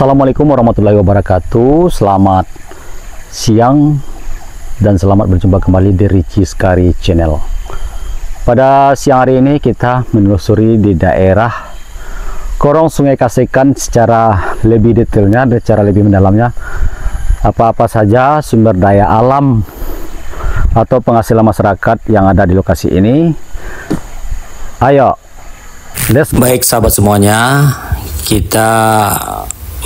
Assalamualaikum warahmatullahi wabarakatuh. Selamat siang dan selamat berjumpa kembali di Ricis Kari Channel. Pada siang hari ini kita menelusuri di daerah Korong Sungai Kasekan secara lebih detailnya, secara lebih mendalamnya, apa-apa saja sumber daya alam atau penghasilan masyarakat yang ada di lokasi ini. Ayo, baik sahabat semuanya, kita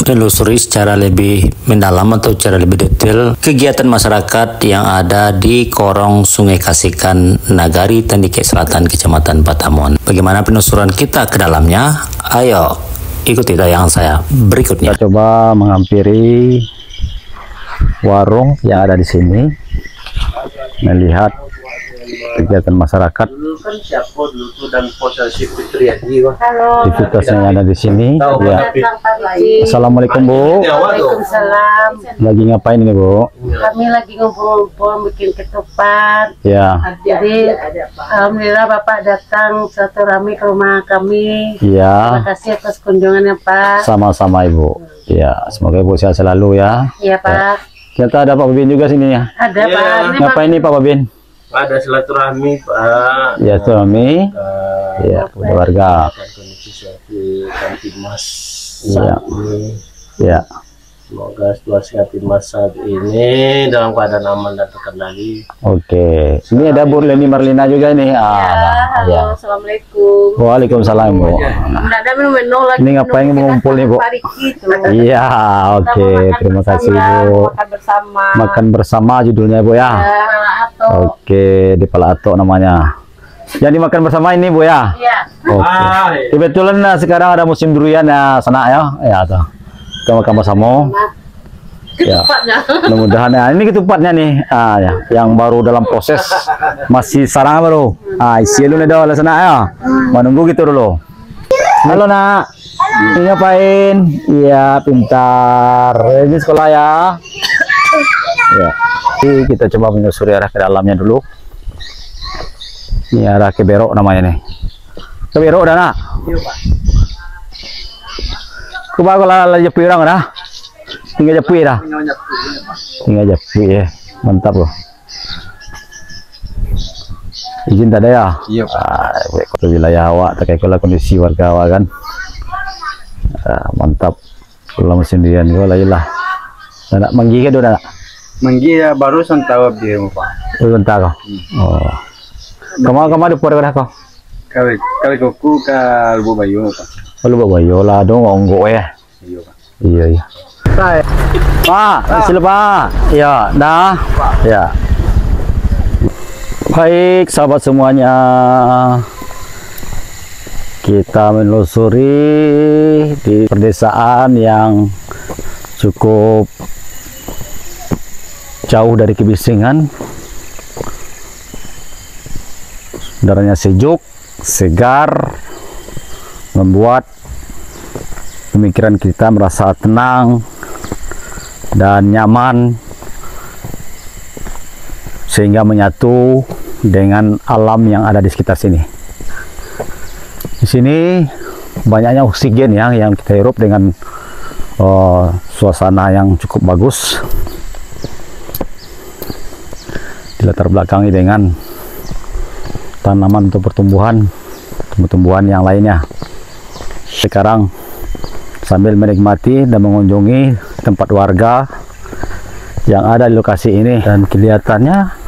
menelusuri secara lebih mendalam atau secara lebih detail kegiatan masyarakat yang ada di Korong Sungai Kasekan, Nagari Tandike Selatan, Kecamatan Patamon. Bagaimana penelusuran kita ke dalamnya? Ayo ikuti tayangan saya berikutnya. Kita coba menghampiri warung yang ada di sini, melihat kegiatan masyarakat, aktivitas yang ada di sini. Ya. Assalamualaikum Bu. Waalaikumsalam. Lagi ngapain nih Bu? Kami lagi ngumpul-ngumpul bikin ketupat. Ya. Jadi alhamdulillah Bapak datang satu rame ke rumah kami. Ya. Terima kasih atas kunjungannya Pak. Sama-sama Ibu. Ya, semoga Ibu sehat selalu ya. Iya Pak. Kita ada Pak Babin juga sini ya. Ada Ya. Pak. Ini Ngapain nih Pak Babin? Ada silaturahmi Pak. Ya, silaturahmi. Ya, keluarga. Kondisi suatu Kamtimas Ya. saat ini. Ya. Semoga situasi Kamtimas saat ini dalam keadaan aman dan terkendali. Oke. Ini ada Bu Leni Marlina juga nih. halo, Ya. assalamualaikum. Waalaikumsalam Bu. Nggak ada minum lagi. Ini ngapain ngumpul nih Bu? Iya, oke. Terima kasih Bu. Makan bersama. Makan bersama judulnya Bu ya. Atau Oke, di Palato namanya. Jadi makan bersama ini Bu ya. iya. Oke. Kebetulan sekarang ada musim durian ya sana ya. Ya tuh. Kita makan bersama. Ya. Ketupatnya. Mudah-mudahan ya. Ini ketupatnya nih. Ya, yang baru dalam proses, masih sarang baru. Isi dulu nih dah sana ya. Menunggu gitu dulu. Halo Nak. Ini ngapain? Iya, pintar. Ini sekolah ya. Ya. Jadi kita coba menyusuri arah ke dalamnya dulu. Ini arah ke Berok namanya nih. Ke Berok dah Nak. Iya Pak. Kebagus lah jepi orang dah. Tinggal jepi dah. Tinggal jepi ya. Mantap loh. Izin tak ada ya? Iya Pak. Kota wilayah awak terkait dengan kondisi warga awak kan. Mantap. Pulang sendirian gua lah. Nak manggi ke dah nak? Manggi ya baru tahu di rumah Pak. Bentar kau. Oh. Kamu ada pura kau? Kali kuku ke Lubu Bayu Pak. Kalau bawa yola dong onggok ya. Iya Pak. Iya. Pak, sila Pak. Ya, dah. Ya. Baik, sahabat semuanya. Kita menelusuri di perdesaan yang cukup jauh dari kebisingan. Udaranya sejuk, segar, membuat pemikiran kita merasa tenang dan nyaman, sehingga menyatu dengan alam yang ada di sekitar sini. Di sini banyaknya oksigen ya yang kita hirup dengan suasana yang cukup bagus. Dilatar belakangi dengan tanaman untuk tumbuhan yang lainnya. Sekarang sambil menikmati dan mengunjungi tempat warga yang ada di lokasi ini, dan kelihatannya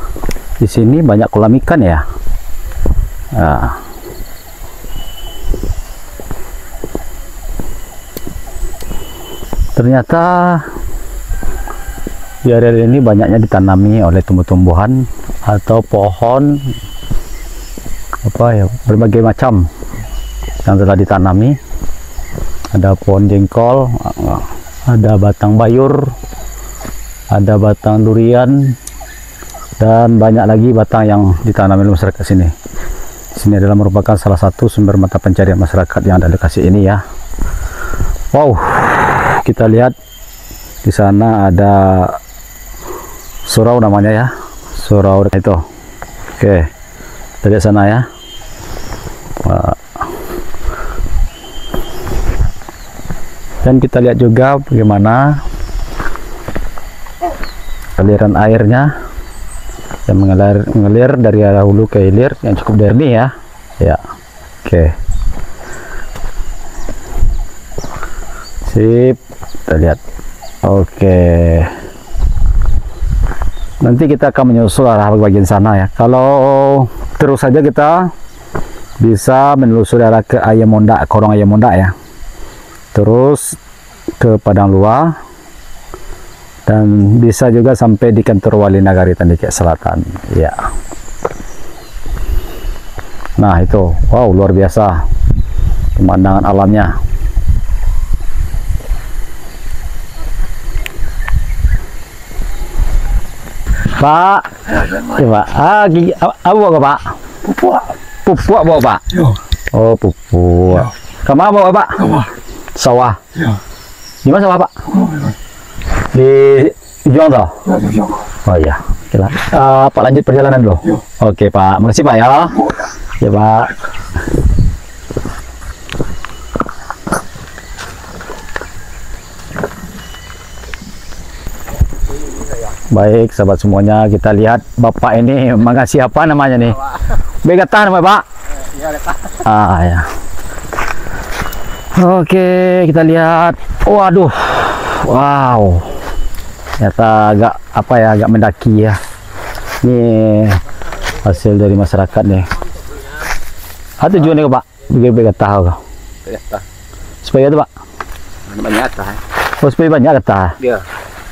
di sini banyak kolam ikan ya. Ternyata di area ini banyaknya ditanami oleh tumbuh-tumbuhan atau pohon berbagai macam yang telah ditanami. Ada pohon jengkol, ada batang bayur, ada batang durian, dan banyak lagi batang yang ditanami oleh masyarakat sini. Sini adalah merupakan salah satu sumber mata pencarian masyarakat yang ada di lokasi ini ya. Wow, kita lihat di sana ada surau namanya ya, surau itu. Oke, kita lihat sana ya. Dan kita lihat juga bagaimana aliran airnya yang mengalir dari arah hulu ke hilir yang cukup jernih ya. Ya, oke. Sip, kita lihat. Oke. Nanti kita akan menyusul arah bagian sana ya. Kalau terus saja kita bisa menelusuri arah ke Ayamonda, Korong Ayamonda ya. Terus ke Padang Luar dan bisa juga sampai di kantor Wali Nagari Tandike Selatan ya. Nah itu, wow, luar biasa pemandangan alamnya. Pak, ya Pak. Gigi, apa bawa Pak? Pupuk. Pupuk bawa Pak? Yo. Oh pupuk. Kemana bawa Pak? Sawah. Ya. Di mana sawah Pak? Di Juang toh? Oh iya. Oke lah. Pak lanjut perjalanan dulu. Yo. Oke Pak, makasih Pak ya. Ya Pak. Baik sahabat semuanya, kita lihat Bapak ini mengasih apa namanya nih? Begata namanya Pak? Ya. Oke, kita lihat. Waduh. Wow. Ternyata agak apa ya, agak mendaki ya. Ini hasil dari masyarakat nih. Apa tujuannya Pak? Begata kok. Supaya itu Pak. Banyak tah. Oh, supaya banyak kata. Iya.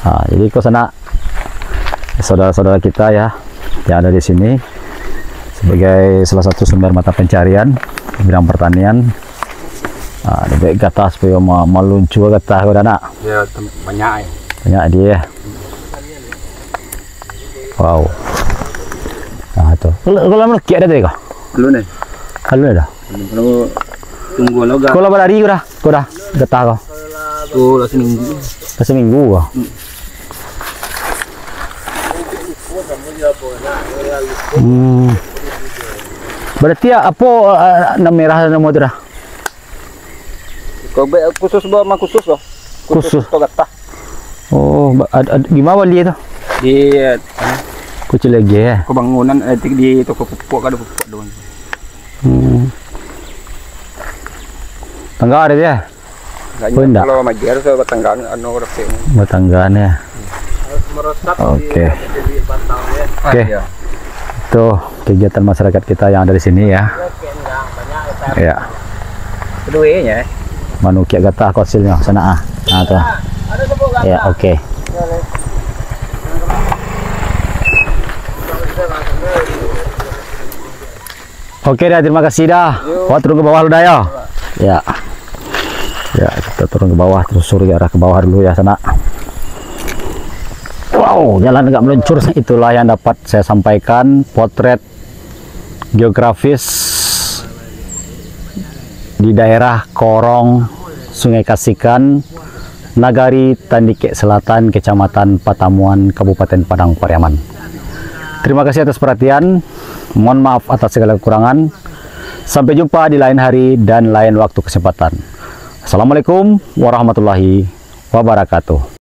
Nah, jadi ke sana saudara-saudara kita ya yang ada di sini sebagai salah satu sumber mata pencarian di bidang pertanian. Nah, ada baik kata supaya meluncur kata udah nak. Ya, banyak. Banyak dia. Wow. Nah, itu. Kalau lama lagi ada tadi kah? Lu nih. Kalau ada. Kalau tunggu lo ga. Kalau berlari udah kata kau. Tuh, lah seminggu. Seminggu kah? Berarti apa nama merah nama itu dah? Kau khusus bawa khusus loh. Khusus. Togatah. Oh, gimana wali itu? Di Kucil lagi ya. kebangunan di toko pupuk ada pupuk doang. Tangga ada dia. Enggak. Kalau maju harus batanggan anu resik. Batanggan ya. Oke. Oke. Tuh kegiatan masyarakat kita yang ada di sini ya. Ya. Keduanya. Manukia gata kosilnya sana ah. Nah tuh. Ya, oke. Oke dah, terima kasih dah. Wah, turun ke bawah lu dah ya. Ya. Ya, kita turun ke bawah, terus suruh arah ke bawah dulu ya sana. Wow, jalan agak meluncur. Itulah yang dapat saya sampaikan, potret geografis di daerah Korong, Sungai Kasikan, Nagari Tandike Selatan, Kecamatan Patamuan, Kabupaten Padang Pariaman. Terima kasih atas perhatian. Mohon maaf atas segala kekurangan. Sampai jumpa di lain hari dan lain waktu kesempatan. Assalamualaikum warahmatullahi wabarakatuh.